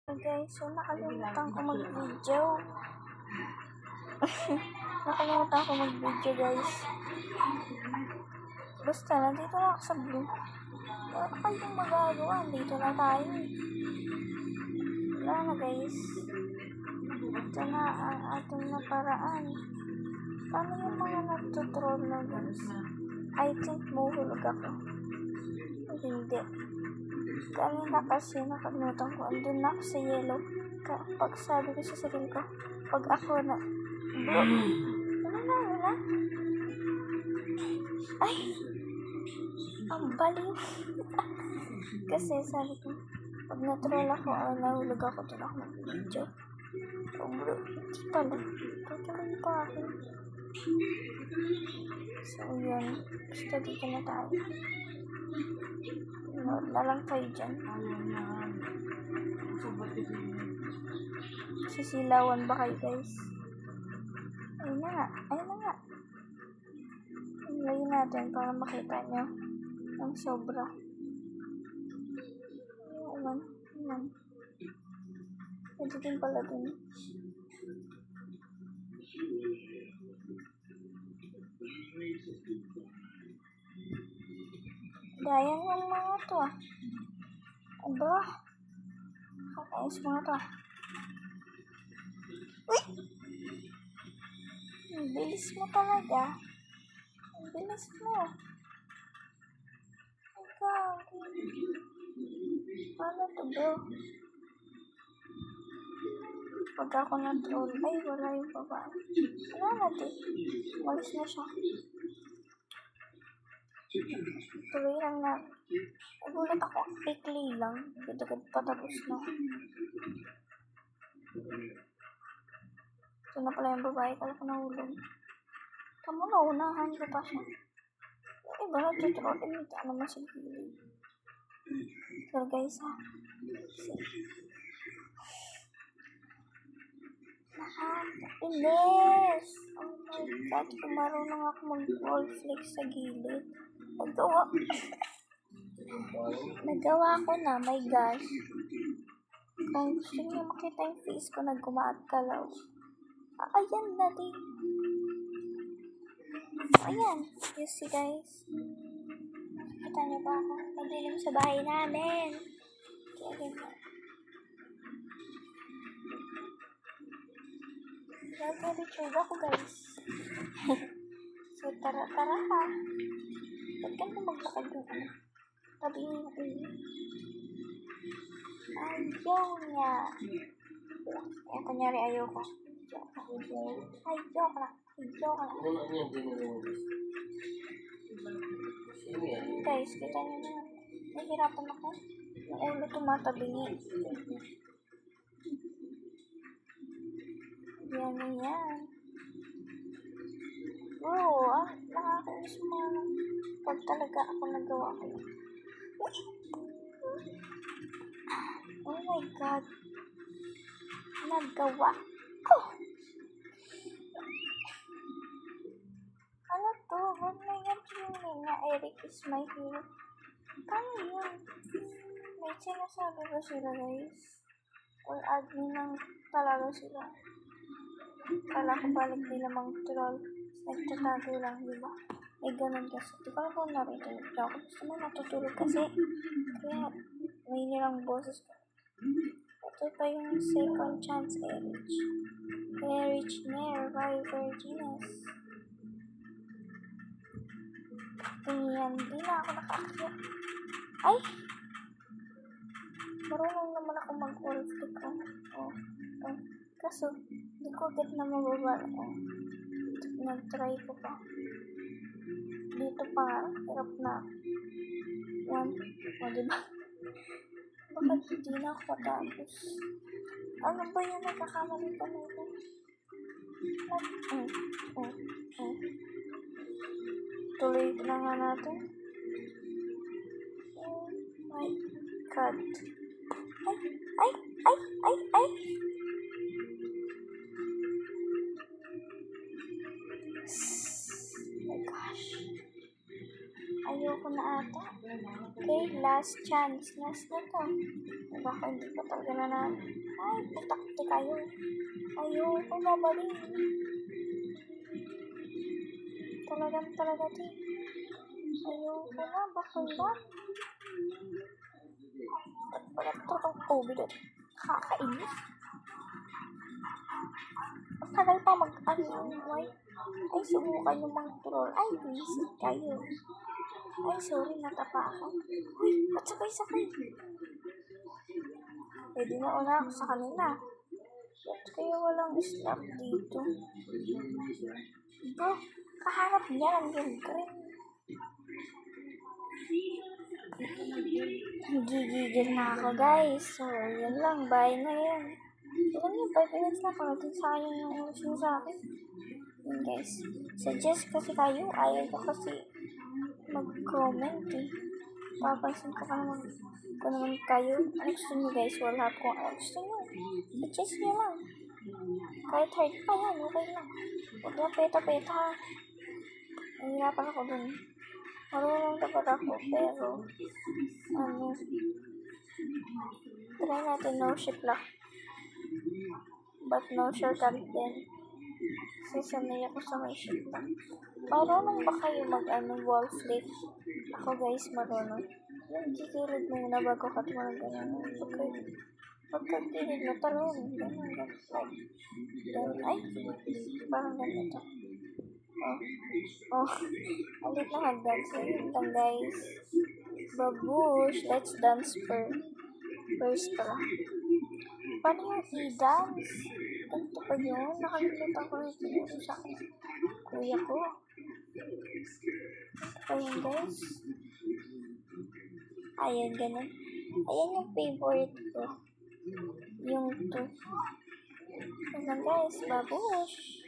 Guys, so nakalimutan ko mag-video. Nakalimutan ko mag-video, guys. Basta, nandito na ako sa blue. Wala kayong magagawa. Dito na tayo. Wala na, guys. Ito na ang ating naparaan. Paano yung mga nagtutroll na, guys? I think mahulog ako. O hindi. Kanina kasi nakalimutan ko. Andun na ako sa yellow. Pag sabi ko sa sarili ko, pag ako na, bro, wala. Ay! Ang baliw. Kasi sabi ko, pag na-troll ako, nahulog ako, doon ako mag-video. Oh bro, hindi pala. Tutuloy pa ako. So yun, basta dito na tayo. Na lang kayo dyan. Sisilawan ba kayo, guys? Ayun na nga. Ilayin natin para makita nyo ang sobra. Ayan. Pwede din pala dun. Dayan yung mga to ah. Aba. Kakayos mga to ah. Uy! Ang bilis mo talaga. Ang bilis mo. Ikaw. Paano to bro? Pag ako na-troll, ay wala yung babae. Wala natin. Malis na siya. Tuloy lang na. Nagulat ako. Quickly lang. Agad patapos na. Ito na pala yung babae. Kala ko nahulog. Tama na, unahan ko pa siya. Yung iba nagtutroll. Imita naman sa gilid. So guys ha. Nakakainis! Oh my god, kung marunong ako mag-wall flick sa gilid. Nagawa ko na, my gosh. Kung gusto niyo makita yung face ko, nagkumaat-kalaw. Ayan na din. Ayan, you see guys. Kita niyo ba ako? Madilim sa bahay namin. Kaya ganyan. Nag-retrieve ako guys. So tara ha. Ba't ka na maglakad yung ano? Tabihin ko yun. Ayaw niya. Eh, kunyari ayaw ko. Ayaw ka lang. Guys, kita niyo na. Nahihirapan ako. Yung ulo tumatabingi. Yan. Bro, nakakainis mo pag talaga ako nagawa ko. Oh my god. Nagawa ko. Ano to? Ba't may ganyan niya? Eric is my hero. Paano yun? May sinasabi ba sila guys? Or admin lang talaga sila? Kala ko balik nila mag-troll. Nagtatago lang, diba? May ganun kasi. Di ba ako narinig ako? Gusto mo matutulog kasi. Kaya may nilang boses ko. Ito pa yung second chance, Erich. Erich Nair by Virginas. Ganyan, di na ako nakakaya. Ay! Marunong naman ako mag-wall flick. Kaso, di ko agad na mababa. Nag-try ko pa. Dito pa, hirap na. Yan. O, diba? Bakit hindi na ako patapos? Ano ba yan? Nagkakamali pa na ito. Tuloy na nga natin. Oh my god. Ay! My gosh. Ayoko na ata. Okay, last chance. Last na to. Baka hindi pa talaga na. Ay, putakti kayo. Ayoko na ba rin? Talaga din. Ayoko na, bakit ba? Ba't pala ito ang COVID at kakainis? Matagal pa mag-ano, ay subukan yung mga troll. Ay, visit kayo. Ay, sorry, natapa ako. Uy, ba't sakay? Pwede na una ako sa kanila. Ba't kaya walang stop dito? Bro, kaharap niya lang yung green. Gigigil na ako, guys. So, yun lang. Bye na yan. Ilan yun? 5 minutes na. Parating sayang yung oras nyo sa akin. Yun, guys. Suggest kasi kayo. Ayaw ko kasi mag-comment eh. Papansin ko pa naman kung naman kayo. Ano gusto nyo, guys? Wala ko. Ano gusto nyo? Suggest nyo lang. Kahit hard pa yan. Okay lang. Huwag lang peta-peta. Nahihirapan ako dun. Marunong dapat ako, pero try natin no ship lock. But no shortcut din. Sasanay ako sa may ship lock. Marunong ba kayo wall flip? Ako guys, marunong. Yung kikilid muna bago ka tumalang ganyan. Pagkakilid mo, talon. Ganyan. Ay, parang ganito. Alit na hagdan. So, yun lang guys. Babush. Let's dance first pala. Paano yung i-dance? Ganito pa yun? Nakalimutan ko rin tinuro sa akin. Kuya ko. Ganito pa yun guys. Ayan, ganun. Ayan yung favorite ko. Yung to. Yun lang guys. Babush.